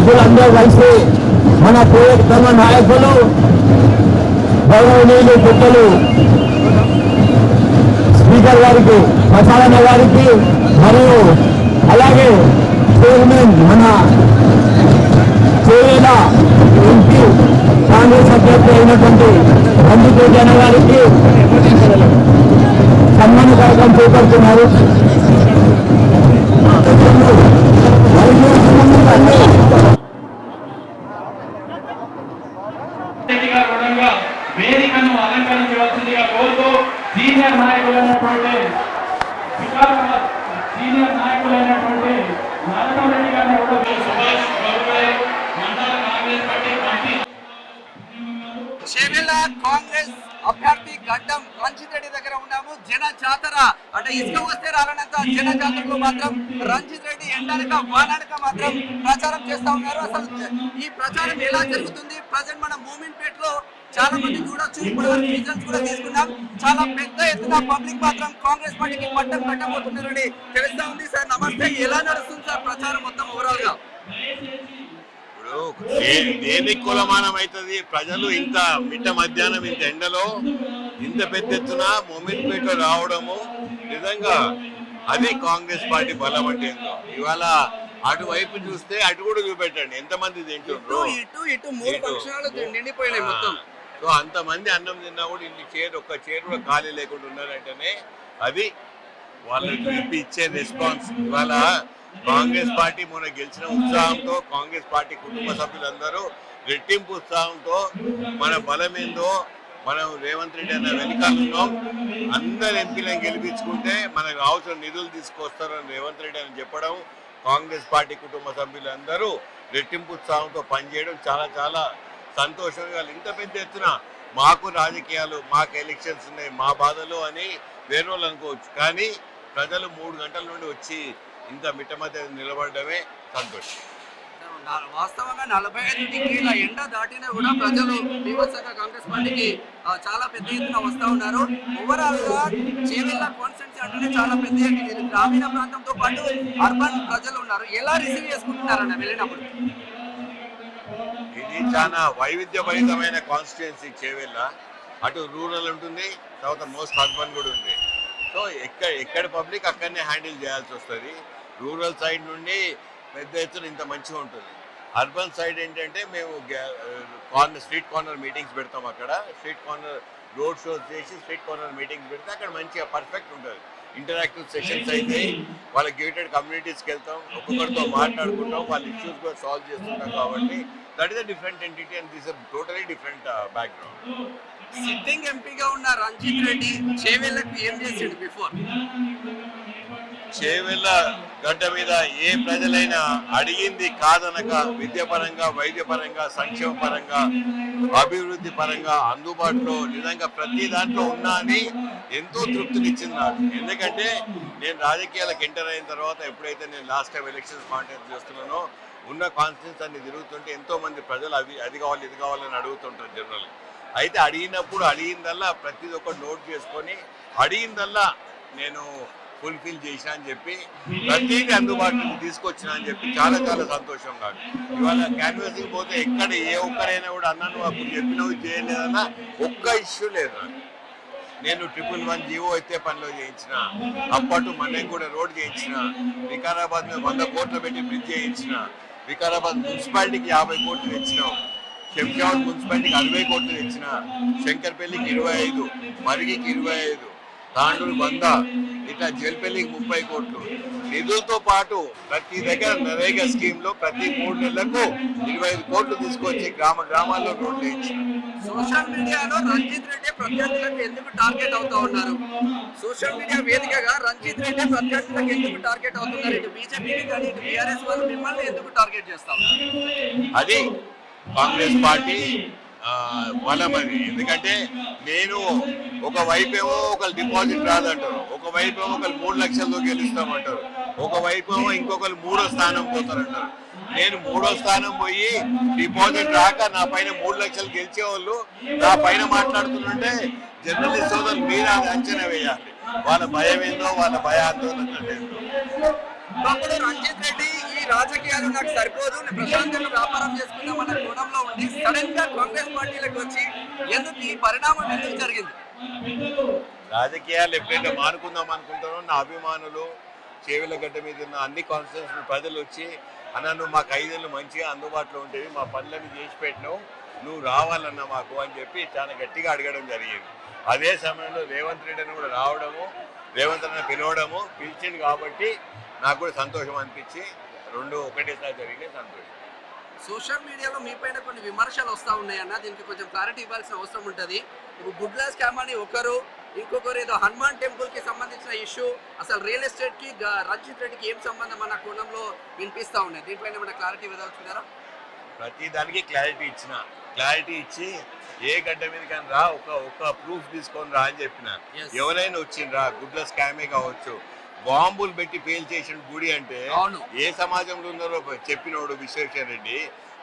నాయకులందరూ కలిసి మన ప్రియతమ నాయకులు గౌరవనీయులు పెద్దలు స్పీకర్ గారికి, ప్రసారణ గారికి మరియు అలాగే చైర్మన్ మన చేవేల ఎంపీ కాంగ్రెస్ అభ్యర్థి అయినటువంటి రంజిత్ అన్న గారికి సన్మాన కార్యక్రమం చేపడుతున్నారు. వేదికను అలంకరించవలసిందిగా కోరుతూ సీనియర్ నాయకులైనటువంటి నారాయణ రెడ్డి గారిని కూడా సుభాష్ మండల కాంగ్రెస్ పార్టీ చేవెళ్ళ కాంగ్రెస్ అభ్యర్థి గడ్డం రంజిత్ రెడ్డి దగ్గర ఉన్నాము. జన జాతర అంటే ఇసుక వస్తే రాలనంత జన జాతరలో మాత్రం రంజిత్ రెడ్డి ఎండనక వాననక మాత్రం ప్రచారం చేస్తా ఉన్నారు. అసలు ఈ ప్రచారం ఎలా జరుగుతుంది? ప్రజెంట్ మన మూమెంట్ పేట్ లో చాలా మంది చూడొచ్చు. రిజల్ట్స్ కూడా తీసుకున్నాం. చాలా పెద్ద ఎత్తున పబ్లిక్ మాత్రం కాంగ్రెస్ పార్టీకి పట్టం కట్టబోతున్నారని తెలుస్తా ఉంది. సార్ నమస్తే, ఎలా నడుస్తుంది సార్ ప్రచారం మొత్తం ఓవరాల్ గా? దేనికి కులమానం అవుతుంది? ప్రజలు ఇంత మిట్ట మధ్యాహ్నం ఇంత ఎండలో ఇంత పెద్ద ఎత్తున మూమెంట్ పేట రావడము నిజంగా అది కాంగ్రెస్ పార్టీ బలం అంటే ఏందో. ఇవాళ అటువైపు చూస్తే అటు కూడా చూపెట్టండి ఎంతమంది తింటుండ్రు. సో అంతమంది అన్నం తిన్నా కూడా ఇన్ని చైర్ ఒక్క చైర్ కూడా ఖాళీ లేకుండా ఉన్నారంటేనే అది వాళ్ళు ఇచ్చే రెస్పాన్స్. ఇవాళ కాంగ్రెస్ పార్టీ మొన్న గెలిచిన ఉత్సాహంతో కాంగ్రెస్ పార్టీ కుటుంబ సభ్యులందరూ రెట్టింపు ఉత్సాహంతో మన బలం ఏందో, మనం రేవంత్ రెడ్డి అన్న వెనుకాలను అందరు ఎంపీలను గెలిపించుకుంటే మనకు అవసరం నిధులు తీసుకొస్తారని రేవంత్ రెడ్డి అని చెప్పడం, కాంగ్రెస్ పార్టీ కుటుంబ సభ్యులందరూ రెట్టింపు ఉత్సాహంతో పనిచేయడం చాలా చాలా సంతోషంగా. ఇంత పెద్ద ఎత్తున మాకు రాజకీయాలు, మాకు ఎలక్షన్స్ ఉన్నాయి, మా బాధలు అని వేరే వాళ్ళు అనుకోవచ్చు. కానీ ప్రజలు 3 గంటల నుండి వచ్చి ఇంత మిట్ట మధ్య నిలబడమే సంతోషం. వాస్తవంగా 45 డిగ్రీల ఎండ దాటినా కూడా ప్రజలు బీభత్సంగా కాంగ్రెస్ పార్టీకి చాలా పెద్ద ఎత్తున వస్తూ ఉన్నారు. ఓవరాల్ గా చేవెళ్ళ కాన్స్టిట్యూన్సీ అంటేనే చాలా పెద్ద గ్రామీణ ప్రాంతంతో పాటు అర్బన్ ప్రజలు ఉన్నారు. ఎలా రిసీవ్ చేసుకుంటున్నారన్న వెళ్ళినప్పుడు? ఇది చాలా వైవిధ్యభరితమైన కాన్స్టిట్యుయెన్సీ చేవెళ్ళ. అటు రూరల్ ఉంటుంది, తర్వాత మోస్ట్ అర్బన్ కూడా ఉంది. సో ఎక్కడ పబ్లిక్ అక్కడనే హ్యాండిల్ చేయాల్సి వస్తుంది. రూరల్ సైడ్ నుండి పెద్ద ఎత్తున ఇంత మంచిగా ఉంటుంది. అర్బన్ సైడ్ ఏంటంటే మేము స్ట్రీట్ కార్నర్ మీటింగ్స్ పెడతాం. అక్కడ స్ట్రీట్ కార్నర్ రోడ్ షోస్ చేసి స్ట్రీట్ కార్నర్ మీటింగ్స్ పెడితే అక్కడ మంచిగా పర్ఫెక్ట్ ఉంటుంది. ఇంటరాక్టివ్ సెషన్స్ అయితే వాళ్ళ గేటెడ్ కమ్యూనిటీస్కి వెళ్తాం, ఒక్కొక్కరితో మాట్లాడుకుంటాం, వాళ్ళ ఇష్యూస్ కూడా సాల్వ్ చేస్తుంటాం. కాబట్టి that is a different entity and this totally different background. Sitting ఎంపీగా ఉన్న రంజిత్ రెడ్డి చేవెళ్ళకు ఏం చేసాడు బిఫోర్? చేవెళ్ళ గడ్డ మీద ఏ ప్రజలైనా అడిగింది కాదనక విద్యాపరంగా, వైద్యపరంగా, సంక్షేమ పరంగా, అభివృద్ధి పరంగా అందుబాటులో నిజంగా ప్రతి దాంట్లో ఉన్నా అని ఎంతో తృప్తినిచ్చింది నాకు. ఎందుకంటే నేను రాజకీయాలకు ఎంటర్ అయిన తర్వాత ఎప్పుడైతే నేను లాస్ట్ టైం ఎలక్షన్స్ కాంటెస్ట్ చేస్తున్నానో ఉన్న కాన్స్టిట్యూన్స్ అన్ని తిరుగుతుంటే ఎంతో మంది ప్రజలు అది కావాలి ఇది కావాలని అడుగుతుంటారు జనరల్. అయితే అడిగిందల్లా ప్రతి ఒక్కటి నోట్ చేసుకొని అడిగిందల్లా నేను ఫుల్ఫిల్ చేసిన అని చెప్పి ప్రతిదీ అందుబాటులోకి తీసుకొచ్చిన అని చెప్పి చాలా చాలా సంతోషంగా. ఇవాళ క్యాన్వాసింగ్ పోతే ఎక్కడ ఏ ఒక్కరైనా కూడా అన్నాను అప్పుడు చెప్పినవి చేయలేదన్నా ఒక్క ఇష్యూ లేదు. నేను 111 జీవో అయితే పనిలో చేయించిన, అప్పటి మన్నెం కూడా రోడ్ చేయించిన, వికారాబాద్ మీద 100 కోట్లు పెట్టి బ్రిడ్జ్ చేయించిన, వికారాబాద్ మున్సిపాలిటీకి 50 కోట్లు తెచ్చినాం, శంషాబాద్ మున్సిపాలిటీకి 60 కోట్లు తెచ్చిన, శంకర్పల్లికి 25, మరిగికి 25, తాండూరు 100, ఇట్లా జల్పల్లికి 30 కోట్లు నిధులతో పాటు ప్రతి దగ్గర నరేగా స్కీమ్ లో ప్రతి 3 నెలలకు 25 కోట్లు తీసుకొచ్చి గ్రామాల్లో రోడ్లు వేయించిన. సోషల్ మీడియాలో రంజిత్ రెడ్డి ప్రత్యర్థులకు ఎందుకు టార్గెట్ అవుతా ఉన్నారు? సోషల్ మీడియా వేదికగా రంజిత్ రెడ్డి ప్రత్యర్థులకు ఎందుకు టార్గెట్ అవుతున్నారు? ఇటు బీజేపీకి కానీ ఇటు టీఆర్ఎస్ వాళ్ళు మిమ్మల్ని ఎందుకు టార్గెట్ చేస్తా ఉన్నారు? అది కాంగ్రెస్ పార్టీ బలం అది. ఎందుకంటే నేను ఒకవైపేమో ఒకరు డిపాజిట్ రాదంటారు, ఒకవైపేమో ఒకరు 3 లక్షలతో గెలుస్తామంటారు, ఒకవైపేమో ఇంకొకరు 3వ స్థానం పోతారంటారు. నేను 3వ స్థానం పోయి డిపాజిట్ రాక నా పైన 3 లక్షలు గెలిచే వాళ్ళు నా పైన మాట్లాడుతుంటే జర్నలిస్ట్ సోదరులు మీరు అది అంచనా వేయాలి. వాళ్ళ భయం ఏందో, వాళ్ళ భయాందోళన ఏందో. రంజిత్ రెడ్డి ఈ రాజకీయాలు నాకు సరిపోదు, నేను ప్రశాంతంగా వ్యాపారం చేసుకుందామన్న కోణంలో ఉండి సడన్ గా కాంగ్రెస్ పార్టీలకు వచ్చి ఎందుకు ఈ పరిణామం ఎందుకు జరిగింది? రాజకీయాలు ఎప్పుడైతే మానుకుందాం అనుకుంటారో నా అభిమానులు చేవెళ్ళగడ్డ మీద ఉన్న అన్ని కాన్స్టిట్యూన్సీ ప్రజలు వచ్చి అన్న నువ్వు మాకు 5 ఏళ్ళు మంచిగా అందుబాటులో ఉండేవి, మా పనులన్నీ చేసి పెట్టినావు, నువ్వు రావాలన్న మాకు అని చెప్పి చాలా గట్టిగా అడగడం జరిగింది. అదే సమయంలో రేవంత్ రెడ్డిని కూడా రావడము, రేవంత్ రెడ్డిని పిలిచింది కాబట్టి నాకు కూడా సంతోషం అనిపించి రెండు ఒకటేసారి జరిగిన సంతోషం. సోషల్ మీడియాలో మీ పైన కొన్ని విమర్శలు వస్తూ ఉన్నాయన్న, దీనికి కొంచెం క్లారిటీ ఇవ్వాల్సిన అవసరం ఉంటుంది. ఇప్పుడు గుడ్లా స్కామ్ అని ఒకరు, ఇంకొకరు ఏదో హనుమాన్ టెంపుల్ కి సంబంధించిన ఇష్యూ, అసలు రియల్ ఎస్టేట్ కి రంజిత్ రెడ్డికి ఏం సంబంధం అన్న కోణంలో వినిపిస్తా ఉన్నాయి. దీనిపైన ఏమైనా క్లారిటీ ఇవ్వదలుచుకున్నారా? ప్రతి దానికి క్లారిటీ ఇచ్చి ఏ గడ్డ మీద కానీ రా, ఒక ప్రూఫ్ తీసుకొని రా అని చెప్పిన. ఎవరైనా వచ్చిండ్రా, గుడ్ల స్కామే కావచ్చు, బాంబులు పెట్టి పేల్ చేసిన గుడి అంటే ఏ సమాజంలో ఉన్నారో చెప్పినోడు విశ్వేశ్వర రెడ్డి.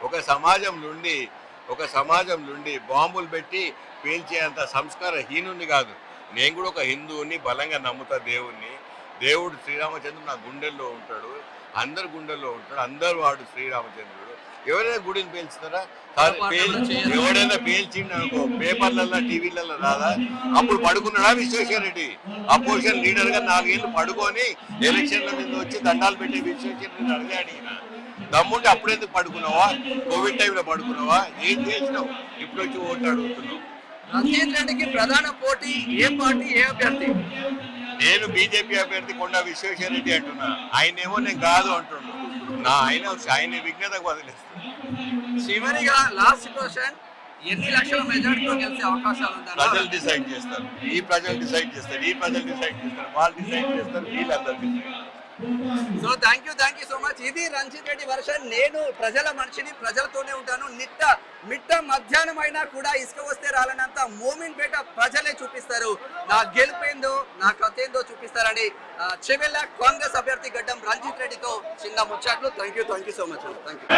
ఒక సమాజం నుండి బాంబులు పెట్టి పేల్చేంత సంస్కార హీనుని కాదు. నేను కూడా ఒక హిందువుని, బలంగా నమ్ముతా దేవుణ్ణి. దేవుడు శ్రీరామచంద్రుడు నా గుండెల్లో ఉంటాడు, అందరు గుండెల్లో ఉంటాడు, అందరు వాడు శ్రీరామచంద్రుడు. ఎవరైనా గుడిని పేల్చుతారా? ఎవడైనా పేల్చిండు అనుకో పేపర్లలో టీవీలలో రాదా? అప్పుడు పడుకున్నాడా విశ్వేశ్వర రెడ్డి? అపోజిషన్ లీడర్ గా 4 ఏళ్ళు పడుకొని ఎలక్షన్ల మీద వచ్చి దండాలు పెట్టే విశ్వేశ్వర రెడ్డి అడిగే అడిగిన దమ్ముంటే అప్పుడెందుకు పడుకున్నావా? కోవిడ్ టైంలో పడుకున్నావా? ఏం చేసినావు? ఇప్పుడు వచ్చి ఓట్లు అడుగుతున్నావు. రంజిత్ రెడ్డికి ప్రధాన పోటీ ఏ పార్టీ, ఏ అభ్యర్థి? నేను బీజేపీ అభ్యర్థి కొండా విశ్వేశ్వర రెడ్డి అంటున్నా. ఆయనేమో నేను కాదు అంటున్నాను. ఆయన విఘ్నతకు వదిలేస్తాను. చివరిగా లాస్ట్ క్వశ్చన్, ఎన్ని లక్షల మెజార్టీతో గెలిచే అవకాశాలు ఉంటాయి? ప్రజలు డిసైడ్ చేస్తారు. ప్రజలు డిసైడ్ చేస్తారు, వాళ్ళు డిసైడ్ చేస్తారు, వీళ్ళందరూ decide. So thank you so much. ఇది రంజిత్ రెడ్డి వర్షన్. నేను ప్రజల మనిషిని, ప్రజలతోనే ఉంటాను. మిట్ట మధ్యాహ్నం అయినా కూడా ఇసుక వస్తే రాలనంత మోమిన్పేట ప్రజలే చూపిస్తారు. నా గెలుపేందో, నా కథ ఏందో చూపిస్తారని చెవెళ్ళ కాంగ్రెస్ అభ్యర్థి గడ్డం రంజిత్ రెడ్డితో చిన్న ముచ్చట్లు. Thank you so much. Thank you.